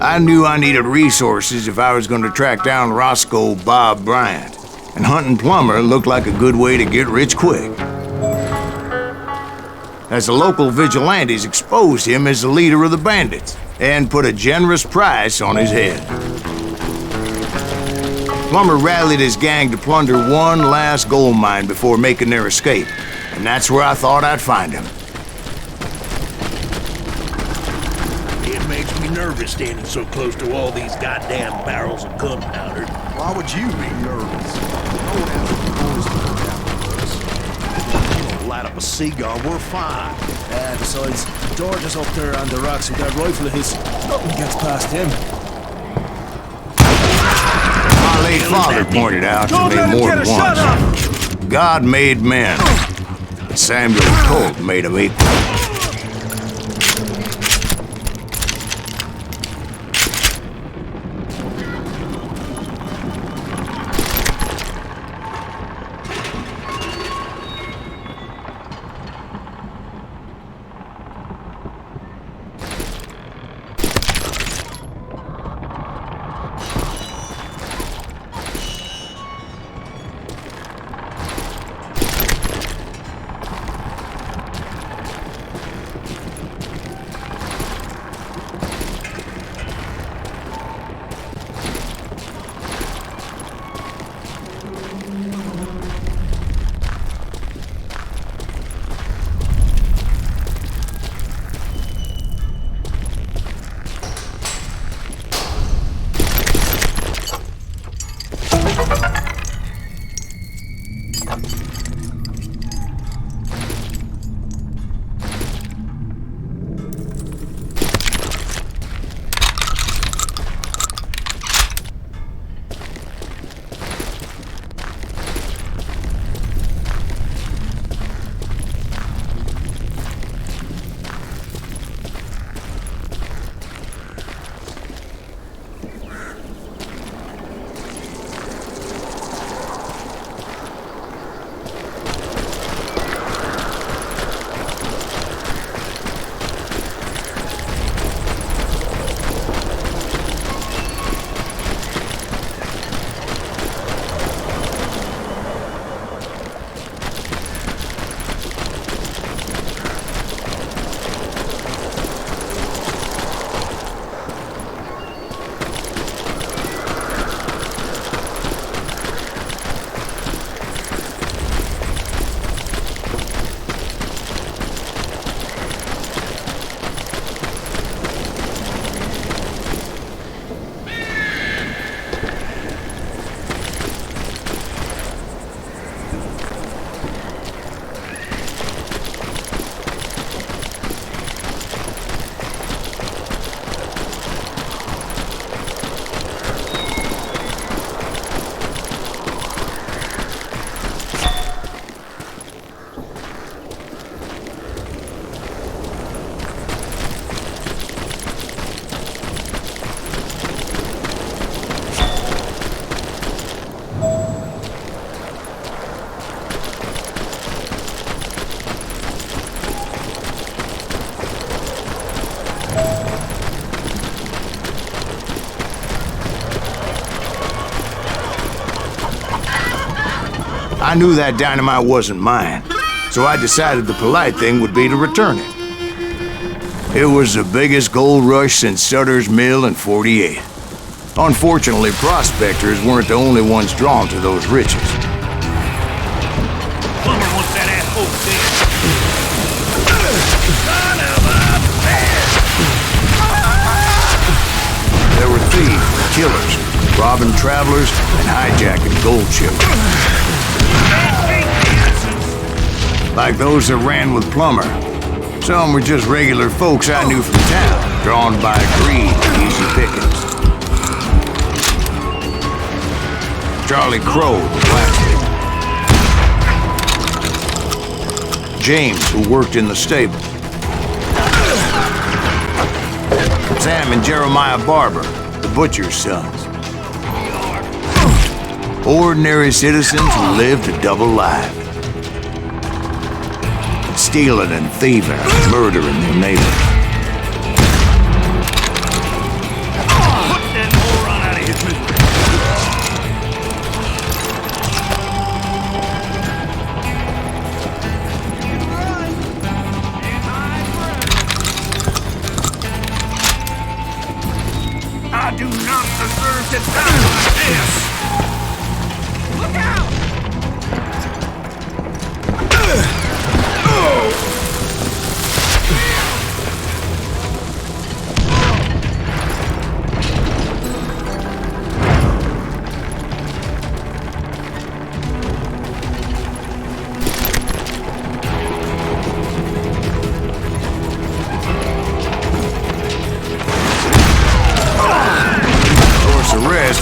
I knew I needed resources if I was going to track down Roscoe Bob Bryant, and hunting Plummer looked like a good way to get rich quick. As the local vigilantes exposed him as the leader of the bandits, and put a generous price on his head. Plummer rallied his gang to plunder one last gold mine before making their escape, and that's where I thought I'd find him. It makes me nervous standing so close to all these goddamn barrels of gunpowder. Why would you be nervous? No one has a noise down with us. You don't light up a cigar, we're fine. Besides, George is up there on the rocks with that rifle of his. Nothing gets past him. My late father pointed out to me more than once. God made men, but Samuel Colt made them equal. I knew that dynamite wasn't mine, so I decided the polite thing would be to return it. It was the biggest gold rush since Sutter's Mill in '48. Unfortunately, prospectors weren't the only ones drawn to those riches. Plummer wants that asshole dead. There were thieves, killers, robbing travelers, and hijacking gold ships. Like those that ran with Plummer. Some were just regular folks I knew from town, drawn by greed and easy pickings. Charlie Crow, the blacksmith. James, who worked in the stable. Sam and Jeremiah Barber, the butcher's sons. Ordinary citizens who lived a double life. Stealing and thieving and murdering their neighbors. I do not deserve to die like this! Look out!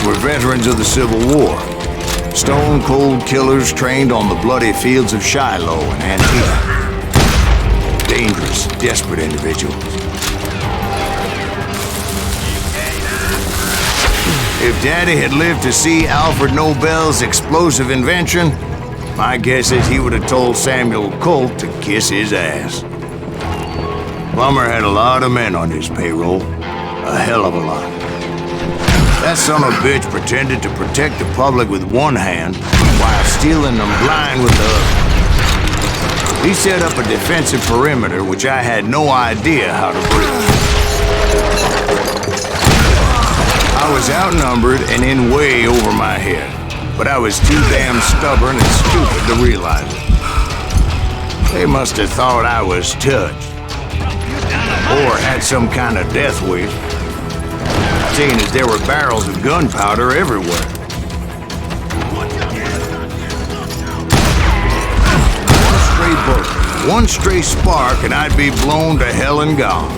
Were veterans of the Civil War. Stone-cold killers trained on the bloody fields of Shiloh and Antietam. Dangerous, desperate individuals. If Daddy had lived to see Alfred Nobel's explosive invention, my guess is he would have told Samuel Colt to kiss his ass. Plummer had a lot of men on his payroll. A hell of a lot. That son of a bitch pretended to protect the public with one hand while stealing them blind with the other. He set up a defensive perimeter which I had no idea how to breach. I was outnumbered and in way over my head, but I was too damn stubborn and stupid to realize it. They must have thought I was touched, or had some kind of death wish. Seeing as there were barrels of gunpowder everywhere. One stray bullet, one stray spark, and I'd be blown to hell and gone.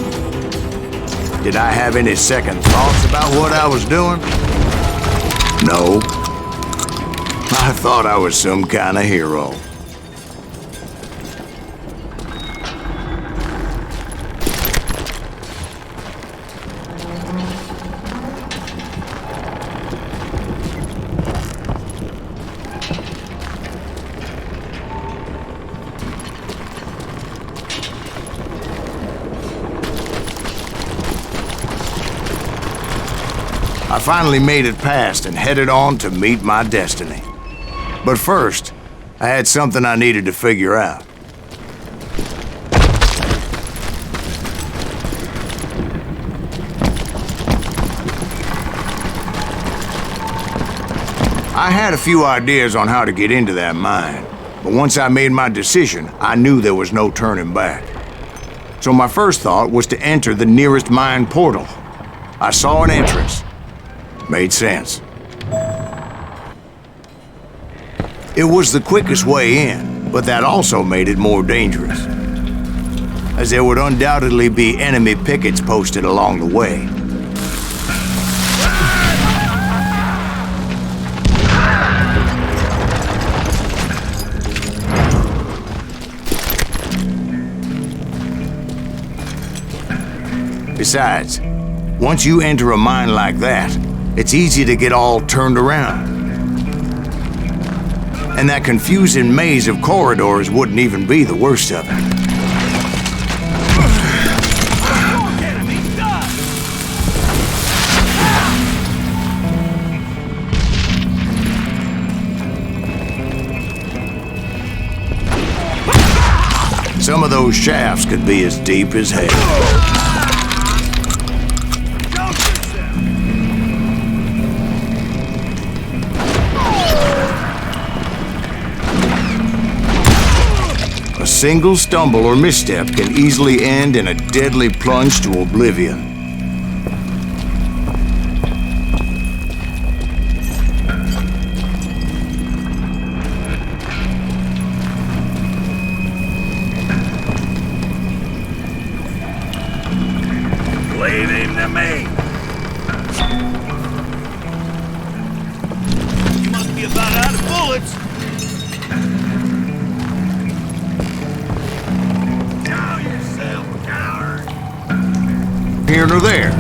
Did I have any second thoughts about what I was doing? No. I thought I was some kind of hero. I finally made it past and headed on to meet my destiny. But first, I had something I needed to figure out. I had a few ideas on how to get into that mine, but once I made my decision, I knew there was no turning back. So my first thought was to enter the nearest mine portal. I saw an entrance. Made sense. It was the quickest way in, but that also made it more dangerous, as there would undoubtedly be enemy pickets posted along the way. Besides, once you enter a mine like that, it's easy to get all turned around. And that confusing maze of corridors wouldn't even be the worst of it. Some of those shafts could be as deep as hell. A single stumble or misstep can easily end in a deadly plunge to oblivion. Leave him to me! You must be about out of bullets! Here nor there.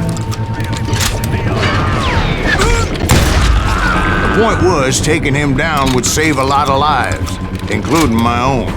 The point was, taking him down would save a lot of lives, including my own.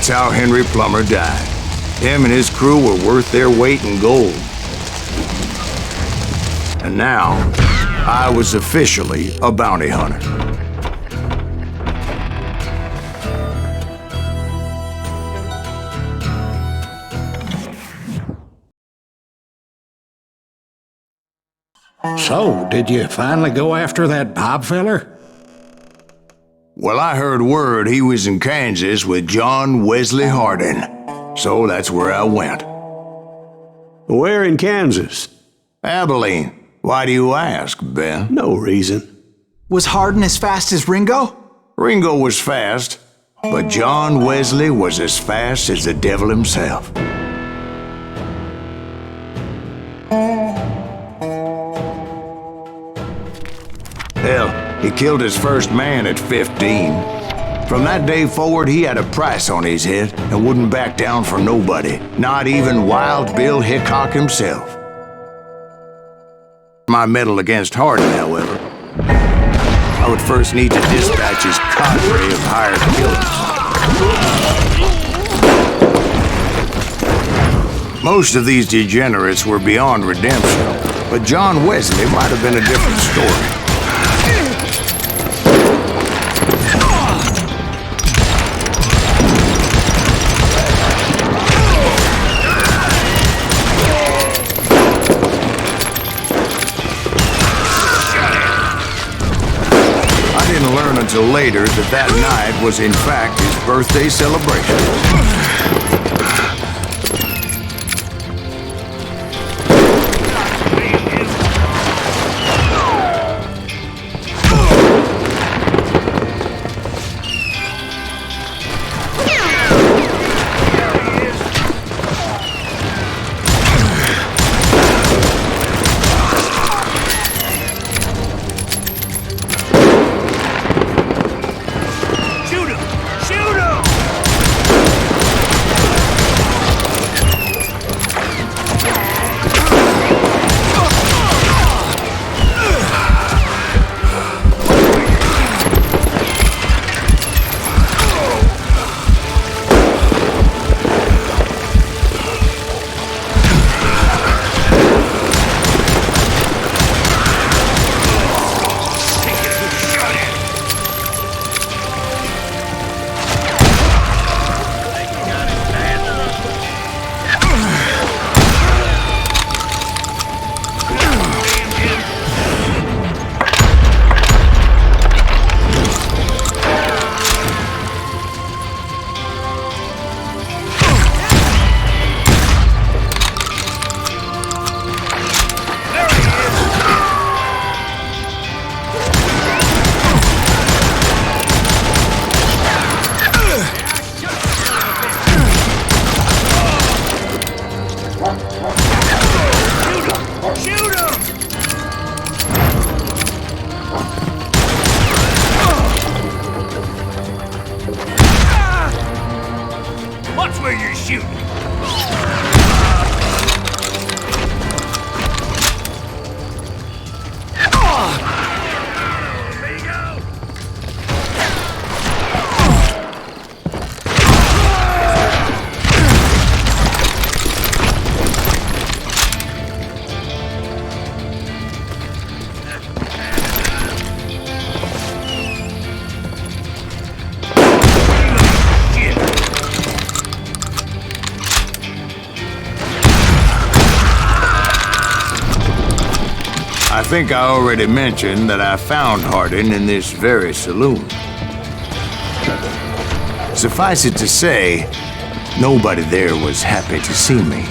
That's how Henry Plummer died. Him and his crew were worth their weight in gold. And now, I was officially a bounty hunter. So, did you finally go after that Bob feller? Well, I heard word he was in Kansas with John Wesley Hardin, so that's where I went. Where in Kansas? Abilene. Why do you ask, Ben? No reason. Was Hardin as fast as Ringo? Ringo was fast, but John Wesley was as fast as the devil himself. Hell, he killed his first man at 15. From that day forward, he had a price on his head and wouldn't back down for nobody, not even Wild Bill Hickok himself. My medal against Hardin, however, I would first need to dispatch his cadre of hired killers. Most of these degenerates were beyond redemption, but John Wesley might have been a different story. Until later that night was in fact his birthday celebration. I think I already mentioned that I found Hardin in this very saloon. Suffice it to say, nobody there was happy to see me.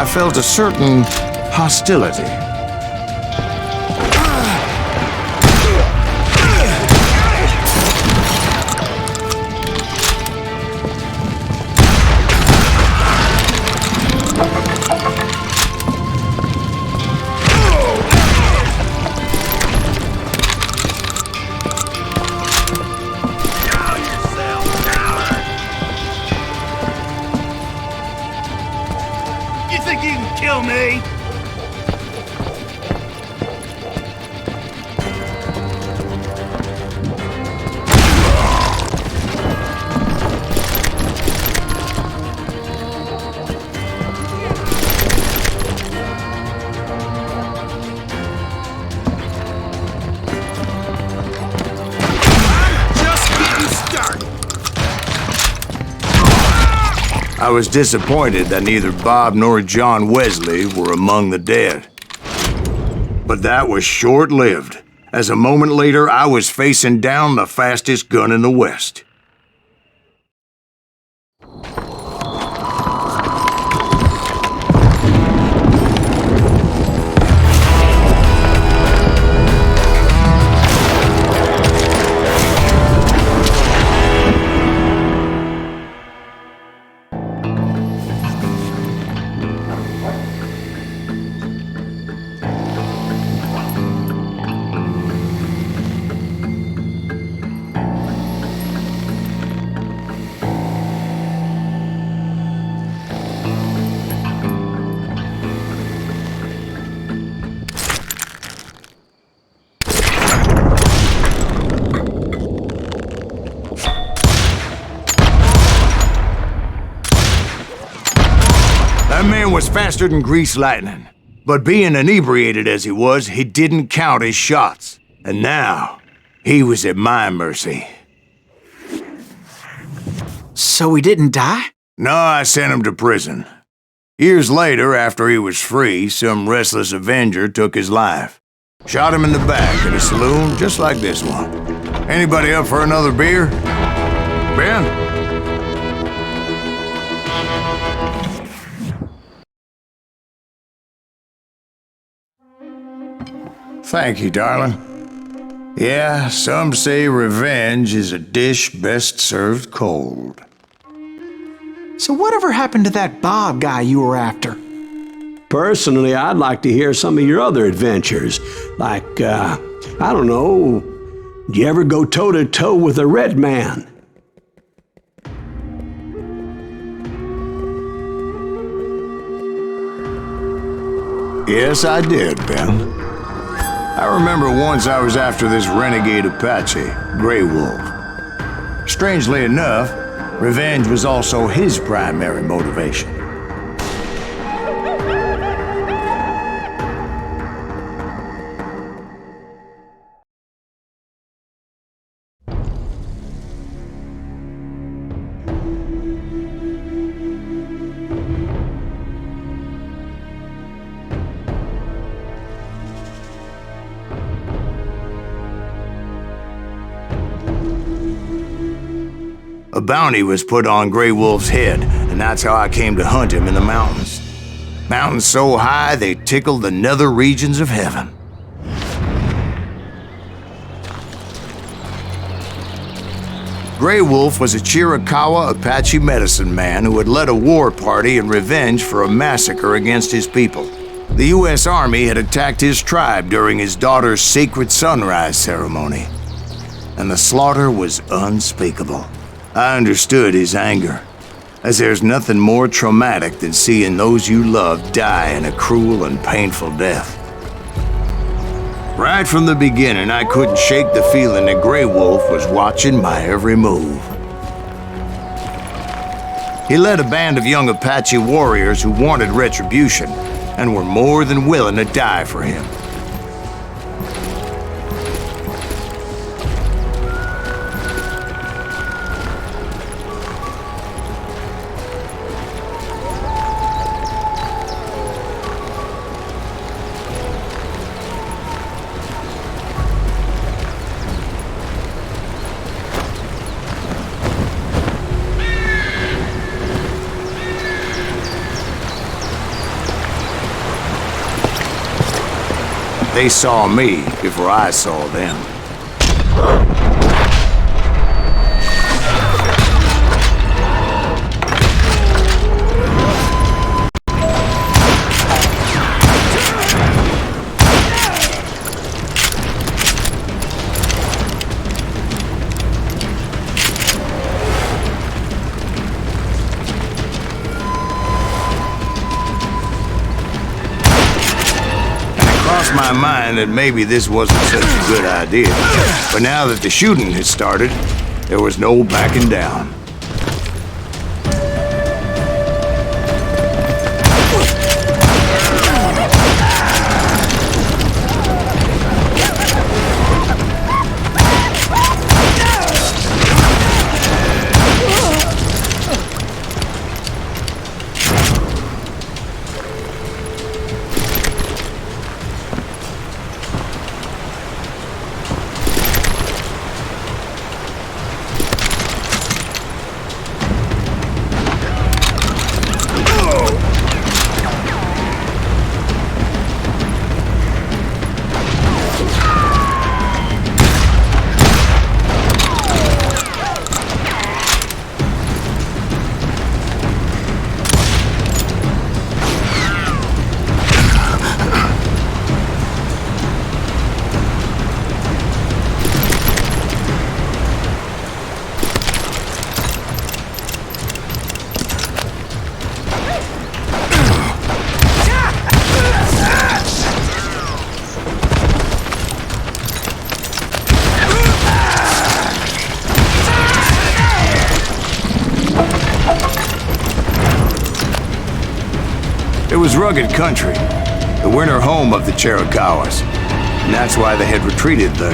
I felt a certain hostility. You think you can kill me? I was disappointed that neither Bob nor John Wesley were among the dead. But that was short-lived, as a moment later I was facing down the fastest gun in the West. That man was faster than greased lightning. But being inebriated as he was, he didn't count his shots. And now, he was at my mercy. So he didn't die? No, I sent him to prison. Years later, after he was free, some restless avenger took his life. Shot him in the back at a saloon just like this one. Anybody up for another beer? Ben? Thank you, darling. Yeah, some say revenge is a dish best served cold. So whatever happened to that Bob guy you were after? Personally, I'd like to hear some of your other adventures. Like, I don't know, did you ever go toe-to-toe with a red man? Yes, I did, Ben. I remember once I was after this renegade Apache, Grey Wolf. Strangely enough, revenge was also his primary motivation. A bounty was put on Grey Wolf's head, and that's how I came to hunt him in the mountains. Mountains so high they tickled the nether regions of heaven. Grey Wolf was a Chiricahua Apache medicine man who had led a war party in revenge for a massacre against his people. The U.S. Army had attacked his tribe during his daughter's sacred sunrise ceremony, and the slaughter was unspeakable. I understood his anger, as there's nothing more traumatic than seeing those you love die in a cruel and painful death. Right from the beginning, I couldn't shake the feeling that Grey Wolf was watching my every move. He led a band of young Apache warriors who wanted retribution and were more than willing to die for him. They saw me before I saw them. My mind that maybe this wasn't such a good idea. But now that the shooting had started, there was no backing down. It was rugged country, the winter home of the Chiricahuas, and that's why they had retreated there.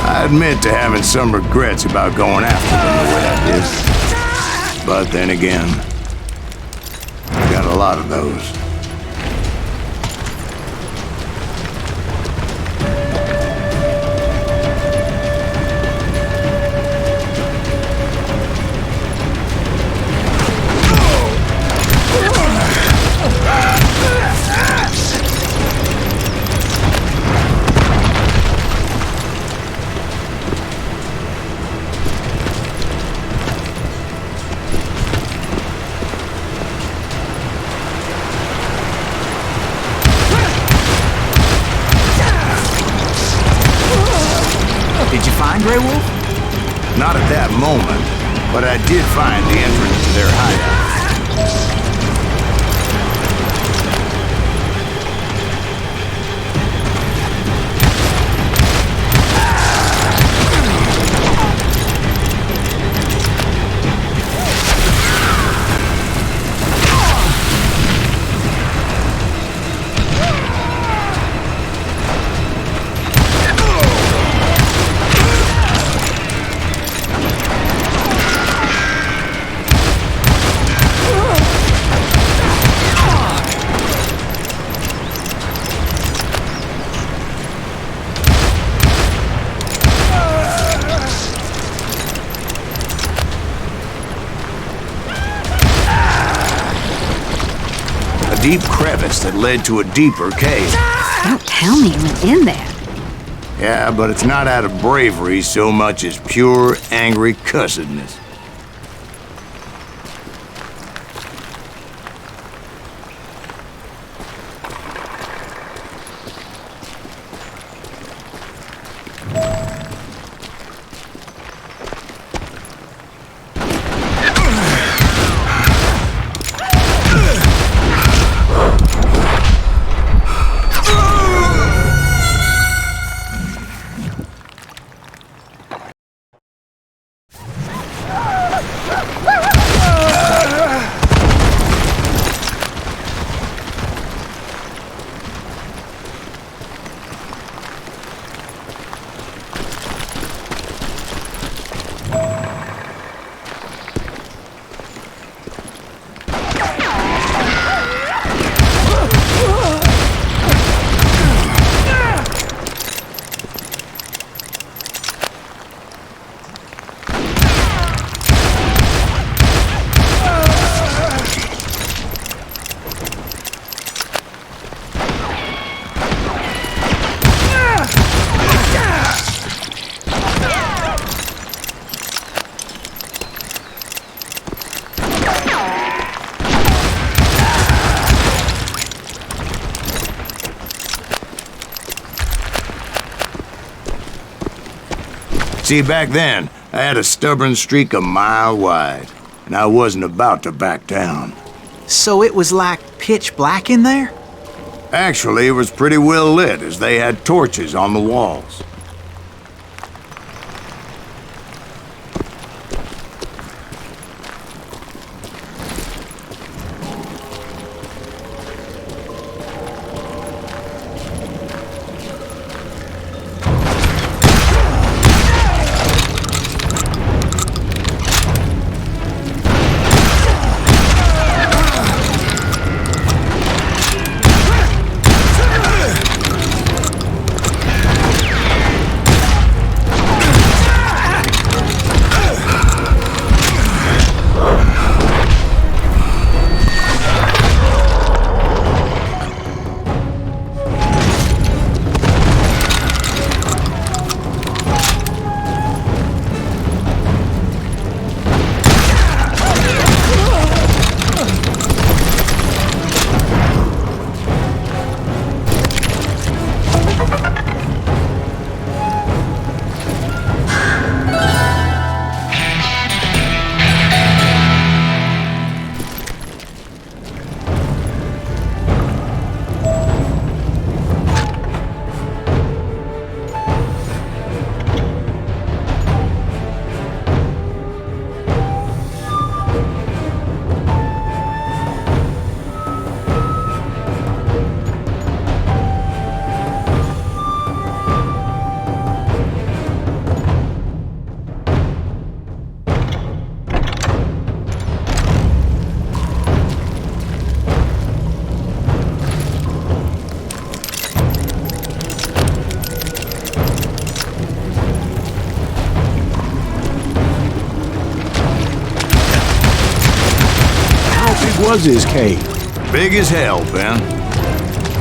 I admit to having some regrets about going after them the way I did. But then again, I got a lot of those. Did you find Grey Wolf? Not at that moment, but I did find the entrance to their hideout. Deep crevice that led to a deeper cave. Don't tell me you went in there. Yeah, but it's not out of bravery so much as pure, angry cussedness. See, back then, I had a stubborn streak a mile wide, and I wasn't about to back down. So it was like pitch black in there? Actually, it was pretty well lit, as they had torches on the walls. Was his cave? Big as hell, Ben.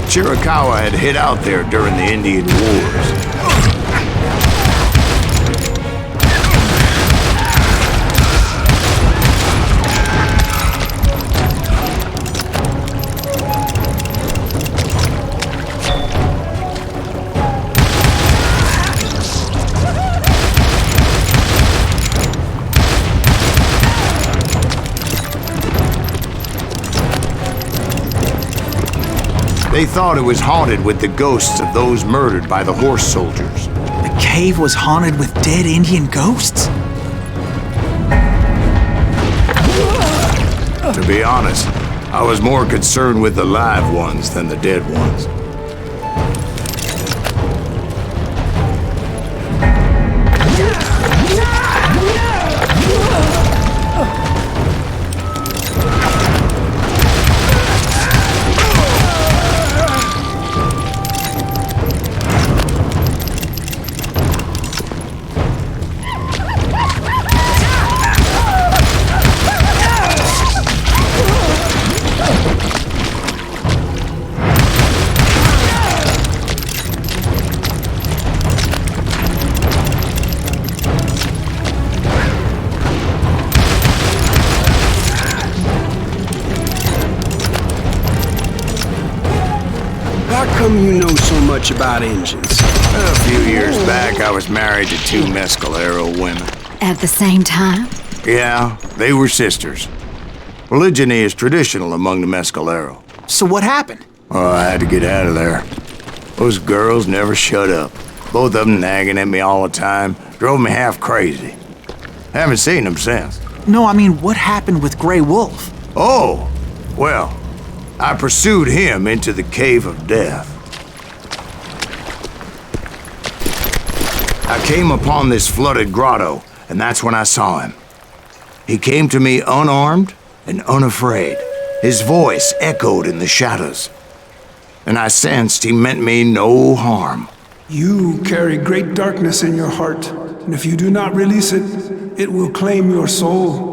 Chiricahua had hid out there during the Indian Wars. They thought it was haunted with the ghosts of those murdered by the horse soldiers. The cave was haunted with dead Indian ghosts? To be honest, I was more concerned with the live ones than the dead ones. How come you know so much about engines? A few years back, I was married to 2 Mescalero women. At the same time? Yeah, they were sisters. Polygyny is traditional among the Mescalero. So what happened? Oh, I had to get out of there. Those girls never shut up. Both of them nagging at me all the time. Drove me half crazy. Haven't seen them since. No, I mean, what happened with Grey Wolf? Oh, well, I pursued him into the Cave of Death. I came upon this flooded grotto, and that's when I saw him. He came to me unarmed and unafraid. His voice echoed in the shadows, and I sensed he meant me no harm. You carry great darkness in your heart, and if you do not release it, it will claim your soul.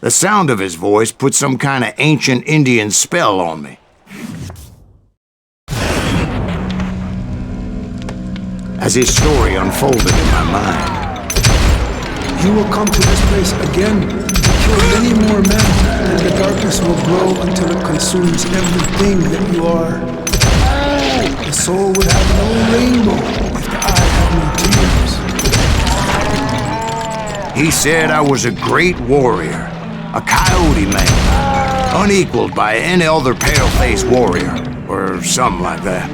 The sound of his voice put some kind of ancient Indian spell on me. As his story unfolded in my mind, You will come to this place again, kill many more men, and the darkness will grow until it consumes everything that you are. The soul would have no rainbow if the eye had no tears. He said I was a great warrior, a coyote man, unequaled by any other pale-faced warrior, or something like that.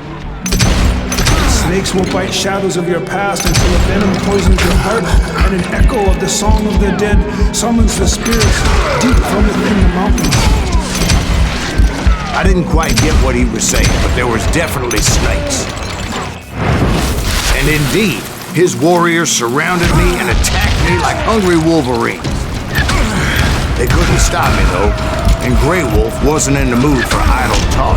Snakes will bite shadows of your past until a venom poisons your heart, and an echo of the song of the dead summons the spirits deep from within the mountains. I didn't quite get what he was saying, but there was definitely snakes. And indeed, his warriors surrounded me and attacked me like hungry wolverines. They couldn't stop me, though, and Grey Wolf wasn't in the mood for idle talk.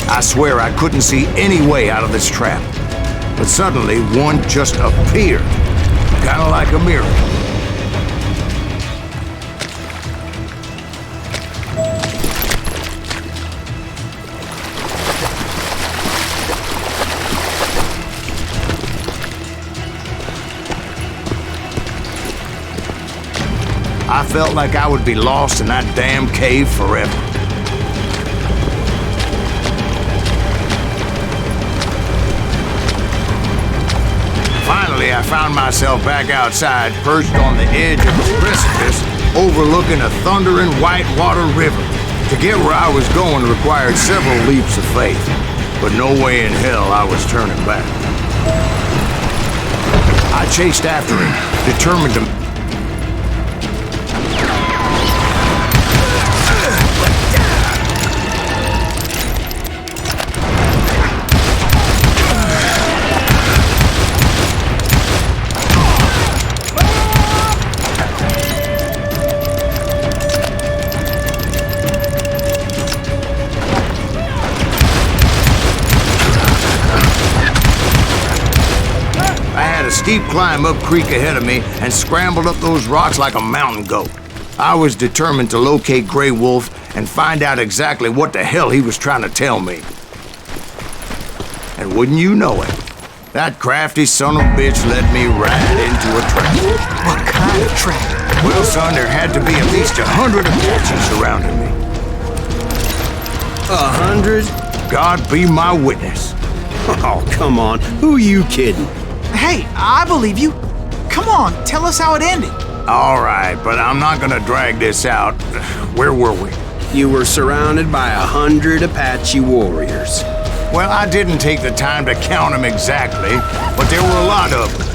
I swear I couldn't see any way out of this trap. But suddenly, one just appeared. Kind of like a miracle. I felt like I would be lost in that damn cave forever. Finally, I found myself back outside, perched on the edge of the precipice, overlooking a thundering whitewater river. To get where I was going required several leaps of faith, but no way in hell I was turning back. I chased after him, determined to... steep climb up creek ahead of me and scrambled up those rocks like a mountain goat. I was determined to locate Grey Wolf and find out exactly what the hell he was trying to tell me. And wouldn't you know it, that crafty son of a bitch led me right into a trap. What kind of trap? Well, son, there had to be at least 100 Apaches surrounding me. 100? God be my witness. Oh, come on. Who are you kidding? Hey, I believe you. Come on, tell us how it ended. All right, but I'm not gonna drag this out. Where were we? You were surrounded by 100 Apache warriors. Well, I didn't take the time to count them exactly, but there were a lot of them.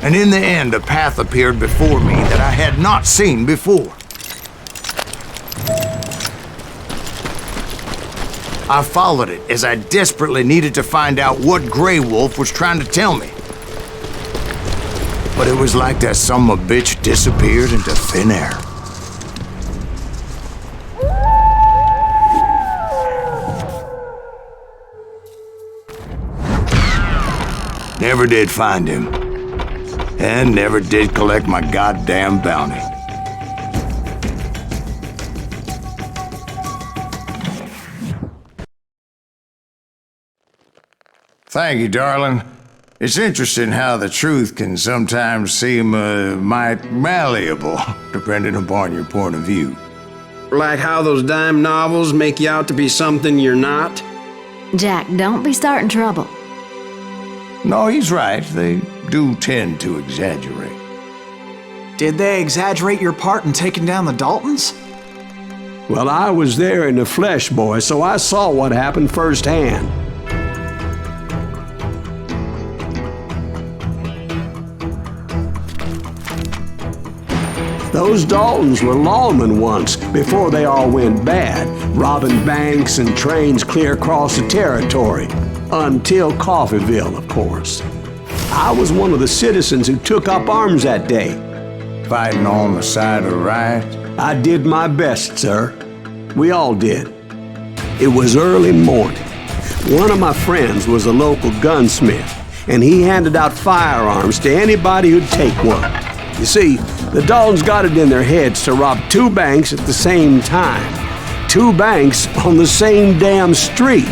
And in the end, a path appeared before me that I had not seen before. I followed it as I desperately needed to find out what Grey Wolf was trying to tell me. But it was like that son of a bitch disappeared into thin air. Never did find him. And never did collect my goddamn bounty. Thank you, darling. It's interesting how the truth can sometimes seem might malleable, depending upon your point of view. Like how those dime novels make you out to be something you're not? Jack, don't be starting trouble. No, he's right. They do tend to exaggerate. Did they exaggerate your part in taking down the Daltons? Well, I was there in the flesh, boy, so I saw what happened firsthand. Those Daltons were lawmen once, before they all went bad, robbing banks and trains clear across the territory. Until Coffeeville, of course. I was one of the citizens who took up arms that day. Fighting on the side of right? I did my best, sir. We all did. It was early morning. One of my friends was a local gunsmith, and he handed out firearms to anybody who'd take one. You see, the Daltons got it in their heads to rob 2 banks at the same time. 2 banks on the same damn street.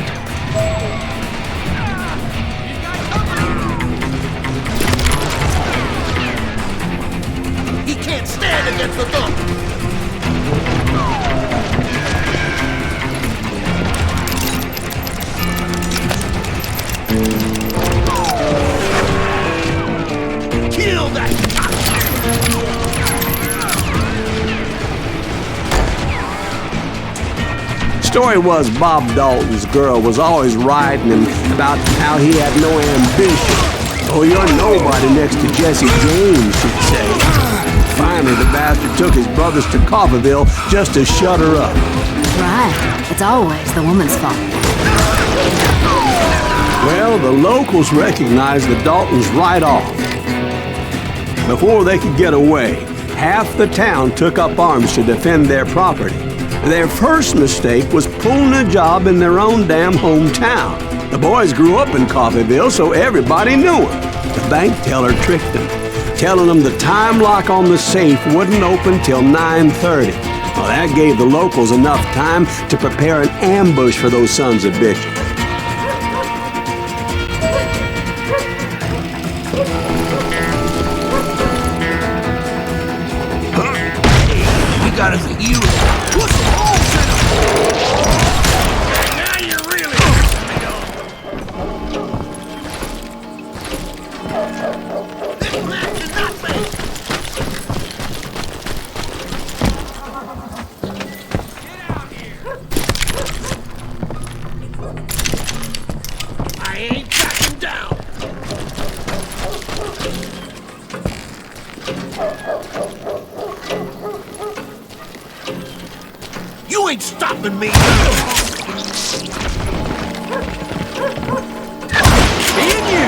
He can't stand against the thump. Kill that Story was Bob Dalton's girl was always writing him about how he had no ambition. Oh, you're nobody next to Jesse James, she'd say. Finally, the bastard took his brothers to Coffeeville just to shut her up. Right. It's always the woman's fault. Well, the locals recognized the Daltons right off. Before they could get away, half the town took up arms to defend their property. Their first mistake was pulling a job in their own damn hometown. The boys grew up in Coffeeville, so everybody knew them. The bank teller tricked them, telling them the time lock on the safe wouldn't open till 9:30. Well, that gave the locals enough time to prepare an ambush for those sons of bitches. We got us a hero. Put some holes in him. Now you're really pissing me off. This match is not fair. I ain't backing down. You ain't stopping me. Me and you.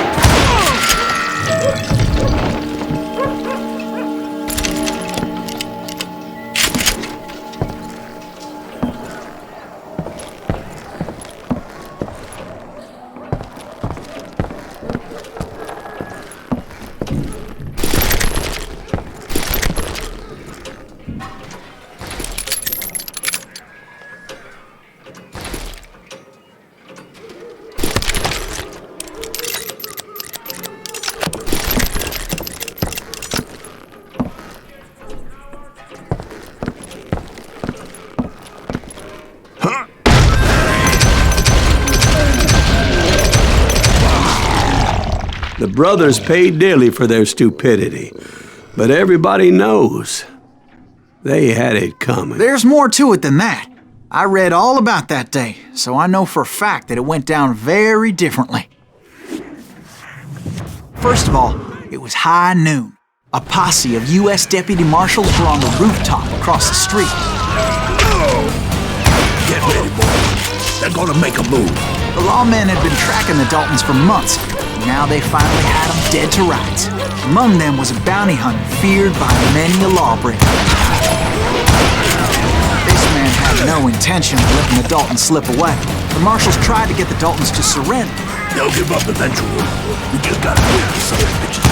The brothers paid dearly for their stupidity, but everybody knows they had it coming. There's more to it than that. I read all about that day, so I know for a fact that it went down very differently. First of all, it was high noon. A posse of U.S. deputy marshals were on the rooftop across the street. Get ready, boys. They're gonna make a move. The lawmen had been tracking the Daltons for months. Now they finally had them dead to rights. Among them was a bounty hunter feared by many a lawbreaker. This man had no intention of letting the Daltons slip away. The marshals tried to get the Daltons to surrender. They'll give up eventually. We just gotta wait for some bitches.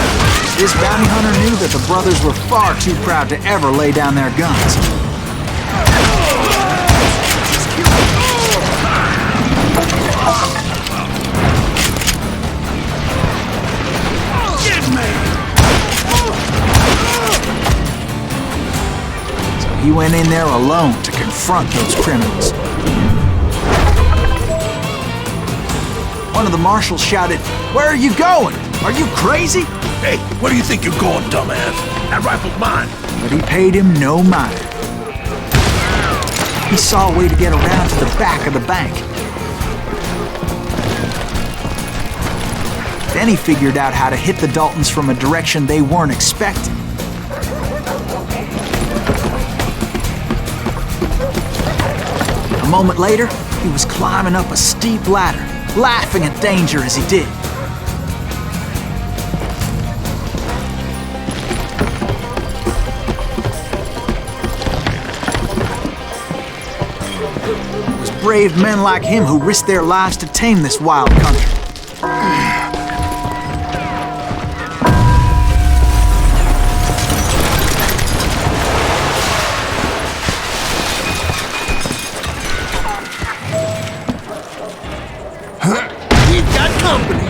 This bounty hunter knew that the brothers were far too proud to ever lay down their guns. So he went in there alone to confront those criminals. One of the marshals shouted, "Where are you going? Are you crazy?" Hey, where do you think you're going, dumbass? That rifle's mine. But he paid him no mind. He saw a way to get around to the back of the bank. Then he figured out how to hit the Daltons from a direction they weren't expecting. A moment later, he was climbing up a steep ladder, laughing at danger as he did. It was brave men like him who risked their lives to tame this wild country. We've got company.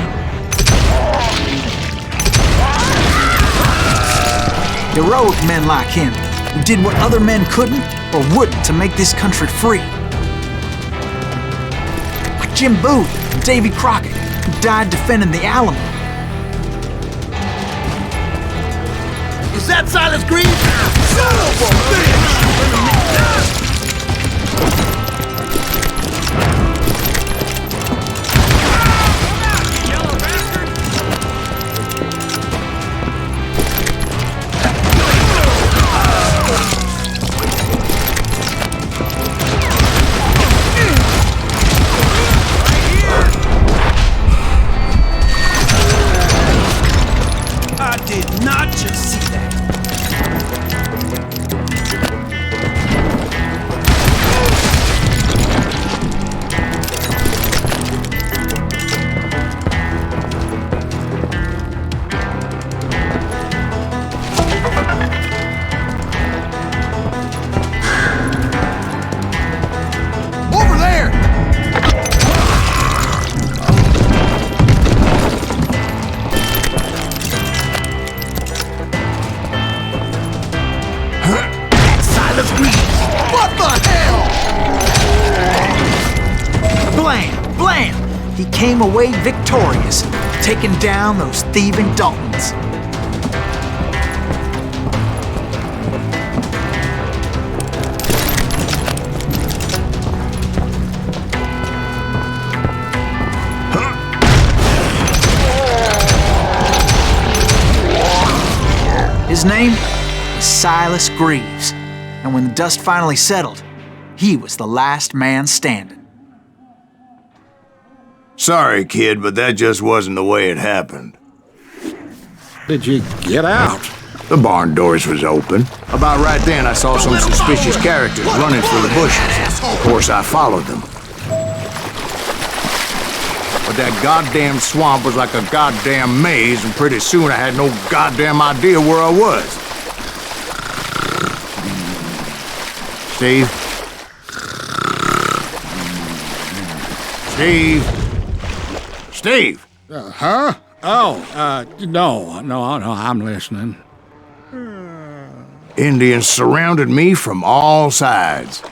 Heroic men like him, who did what other men couldn't or wouldn't to make this country free. Like Jim Booth and Davy Crockett, who died defending the Alamo. Is that Silas Green? Son of a bitch! I did not just see that. Over there! Silas Green! What the hell? Blam! Blam! He came away victorious, taking down those thieving Daltons. His name was Silas Greaves, and when the dust finally settled, he was the last man standing. Sorry, kid, but that just wasn't the way it happened. Did you get out? The barn doors was open. About right then, I saw some suspicious characters running through the bushes. Of course, I followed them. But that goddamn swamp was like a goddamn maze, and pretty soon I had no goddamn idea where I was. Steve? Steve? Steve! Huh? Oh, no, I'm listening. Indians surrounded me from all sides.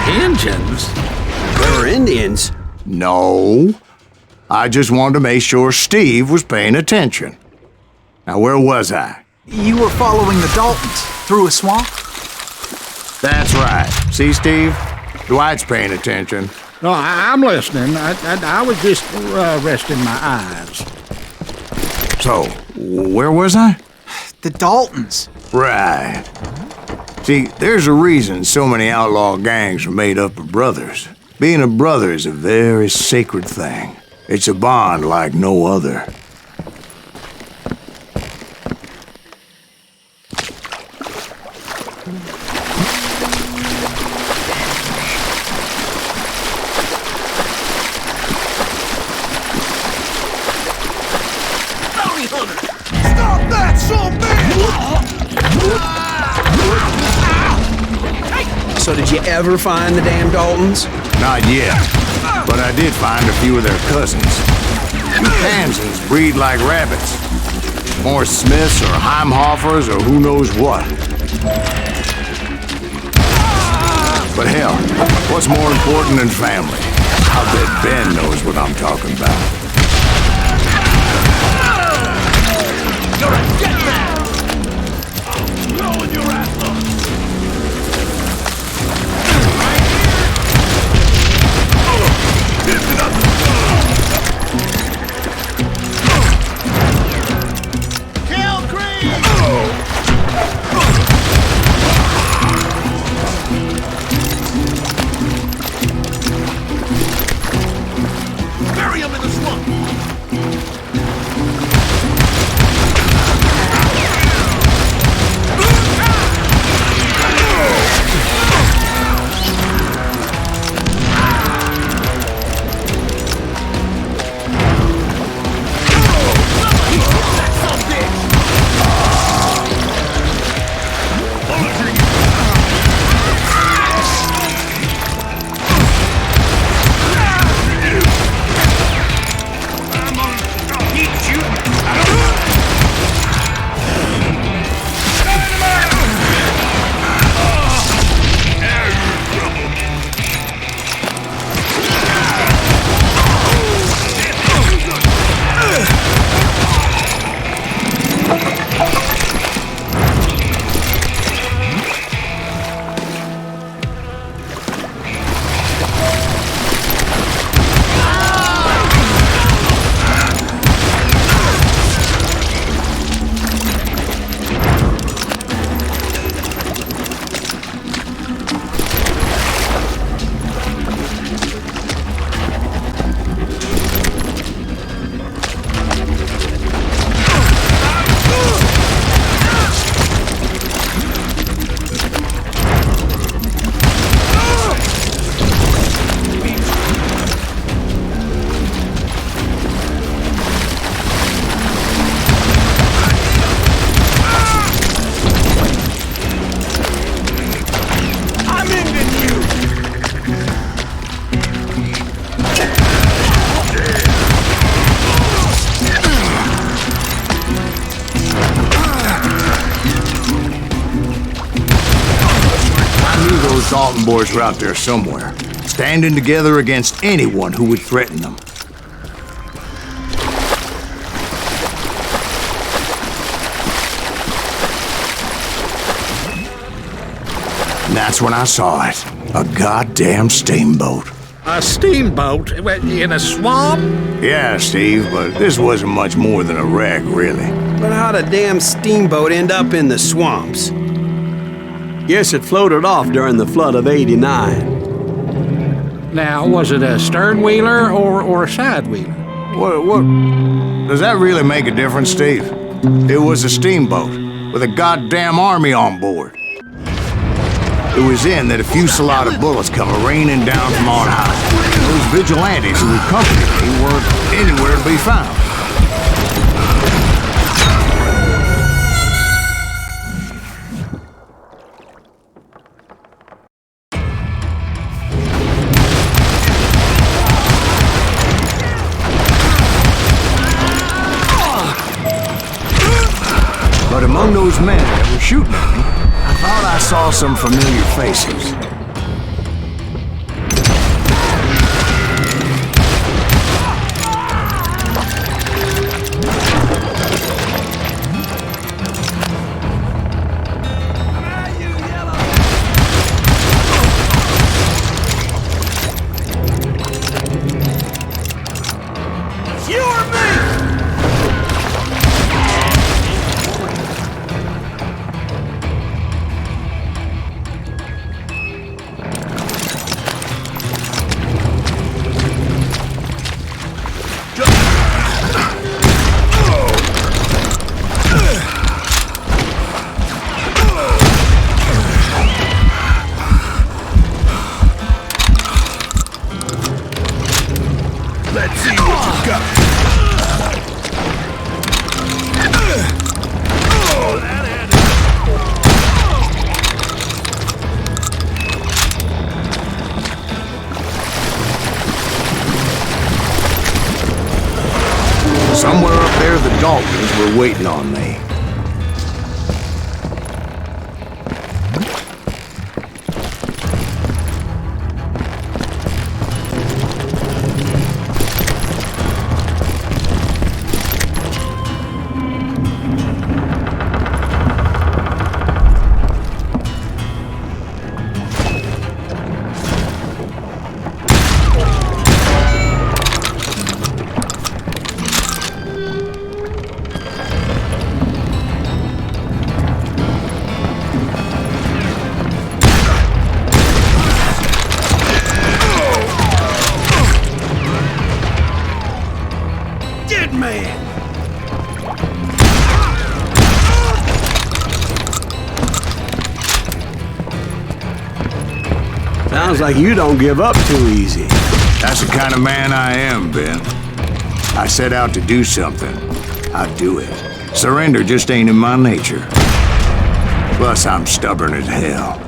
Indians? They were Indians. No. I just wanted to make sure Steve was paying attention. Now, where was I? You were following the Daltons through a swamp? That's right. See, Steve? Dwight's paying attention. No, I'm listening. I was just resting my eyes. So, where was I? The Daltons. Right. See, there's a reason so many outlaw gangs are made up of brothers. Being a brother is a very sacred thing. It's a bond like no other. Bounty hunter! Stop that, So did you ever find the damn Daltons? Not yet, but I did find a few of their cousins. You Kansans breed like rabbits. More Smiths or Heimhoffers or who knows what. But hell, what's more important than family? I bet Ben knows what I'm talking about. You're a dead man! Rolling your ass up! Kill Creed! Bury him in the swamp! Dalton boys were out there somewhere, standing together against anyone who would threaten them. And that's when I saw it. A goddamn steamboat. A steamboat in a swamp? Yeah, Steve, but this wasn't much more than a wreck, really. But how'd a damn steamboat end up in the swamps? Yes, it floated off during the flood of '89. Now, was it a stern wheeler or a side wheeler? What? Does that really make a difference, Steve? It was a steamboat with a goddamn army on board. It was then that a fusillade of bullets come raining down from on high. Those vigilantes who accompanied me weren't anywhere to be found. But among those men that were shooting at me, I thought I saw some familiar faces. You or me? Somewhere up there, the Daltons were waiting on me. Sounds like you don't give up too easy. That's the kind of man I am, Ben. I set out to do something. I do it. Surrender just ain't in my nature. Plus, I'm stubborn as hell.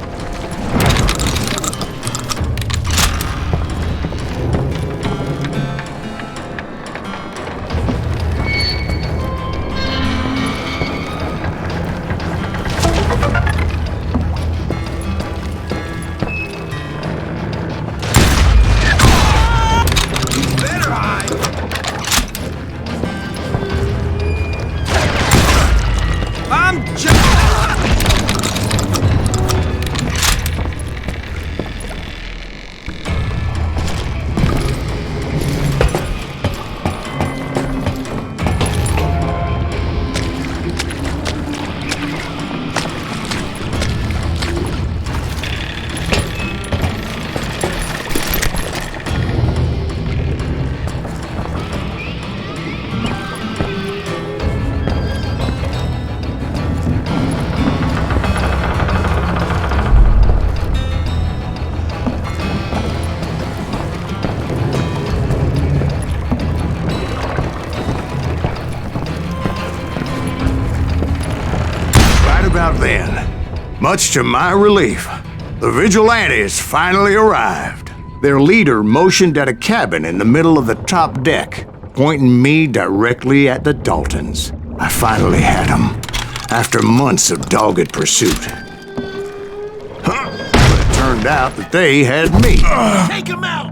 About then, much to my relief, the vigilantes finally arrived. Their leader motioned at a cabin in the middle of the top deck, pointing me directly at the Daltons. I finally had them, after months of dogged pursuit. But it turned out that they had me. Take him out!